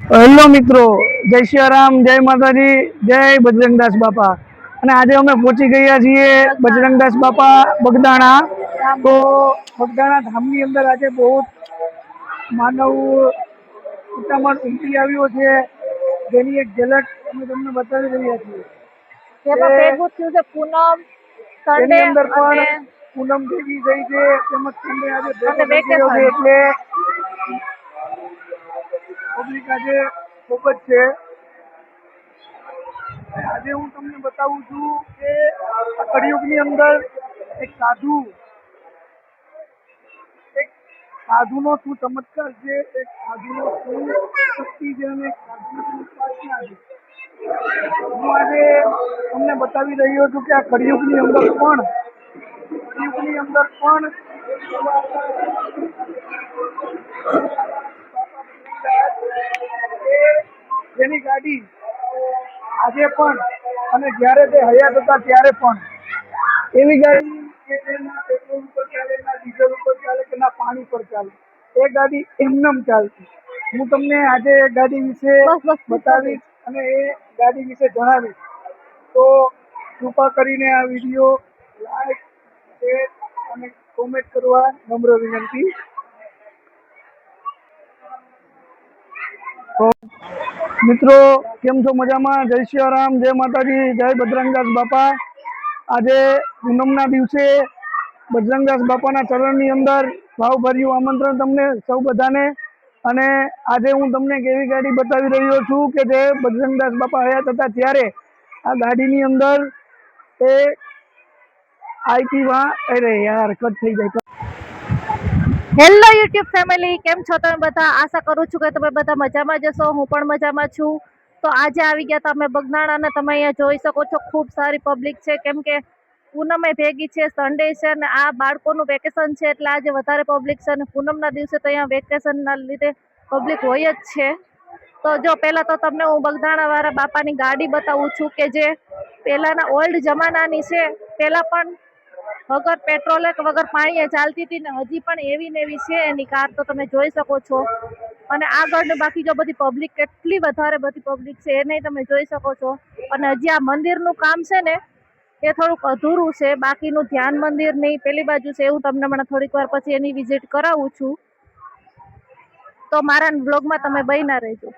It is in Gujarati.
હેલો મિત્રો, જય સિયારામ, જય માતાજી, જય બજરંગદાસ બાપા। અને આજે અમે પહોંચી ગયા છીએ બજરંગદાસ બાપા બગદાણા। તો બગદાણા ધામની અંદર આજે બહુ માનવ ઉતામળ ઉમટી આવ્યો છે, જેની એક ઝલક અમે તમને બતાવી રહ્યા છીએ। જેમાં ભેગું થયું છે પૂનમ, સન્ડે તેની અંદર પણ અને પૂનમ દેવી ગઈ છે, તેમજ સન્ડે આજે ભેગો થઈ ગયો છે, વેકેશન। એટલે પબ્લિક આજે ખૂબ જ છે। આજે હું તમને બતાવું છું કે આ કળિયુગની અંદર એક સાધુનો શું ચમત્કાર છે, એક સાધુનો શું શક્તિ છે અને એક સાધુનો શું ઉપાસના છે। હું આજે તમને બતાવી રહ્યો છું કે આ કળિયુગની અંદર પણ જેની ગાડી આજે પણ અને જ્યારે તે હયાત હતા ત્યારે પણ એવી ગાડી કે જેના પેટ્રોલ ઉપર ચાલે, ના ડીઝલ ઉપર ચાલે કે ના પાણી પર ચાલે, એ ગાડી એમનેમ ચાલતી। હું તમને આજે એ ગાડી વિશે બતાવીશ અને એ ગાડી વિશે જણાવીશ। તો કૃપા કરીને આ વિડીયો લાઈક, શેર અને કોમેન્ટ કરવા નમ્ર વિનંતી। તો મિત્રો, કેમ છો? મજામાં? જય સિયારામ, જય માતાજી, જય બજરંગદાસ બાપા। આજે પૂનમના દિવસે બજરંગદાસ બાપાના ચરણની અંદર ભાવભર્યું આમંત્રણ તમને સૌ બધાને। અને આજે હું તમને એક એવી ગાડી બતાવી રહ્યો છું કે જે બજરંગદાસ બાપા હયાત હતા ત્યારે આ ગાડીની અંદર એ અરે યાર કટ થઈ જાય। હેલો યુટ્યુબ ફેમિલી, કેમ છો તમે બધા? આશા કરું છું કે તમે બધા મજામાં જશો। હું પણ મજામાં છું। તો આજે આવી ગયા તમે બગદાણા અને તમે અહીંયા જોઈ શકો છો ખૂબ સારી પબ્લિક છે, કેમ કે પૂનમે ભેગી છે, સન્ડે છે અને આ બાળકોનું વેકેશન છે, એટલે આજે વધારે પબ્લિક છે। અને પૂનમના દિવસે તો અહીંયા વેકેશનના લીધે પબ્લિક હોય જ છે। તો જો પહેલા તો તમને હું બગદાણા વાળા બાપાની ગાડી બતાવું છું કે જે પહેલાના ઓલ્ડ જમાનાની છે। પહેલા પણ વગર પેટ્રોલે કે વગર પાણીએ ચાલતી હતી ને હજી પણ એવી ને એવી છે એની કાર, તો તમે જોઈ શકો છો। અને આગળ બાકી જો બધી પબ્લિક, કેટલી વધારે બધી પબ્લિક છે એ નહીં તમે જોઈ શકો છો। અને હજી આ મંદિરનું કામ છે ને એ થોડુંક અધૂરું છે, બાકીનું ધ્યાન મંદિર નહીં પેલી બાજુ છે, એવું તમને હમણાં થોડીક વાર પછી એની વિઝિટ કરાવું છું। તો મારા બ્લોગમાં તમે બન્યા રહેજો।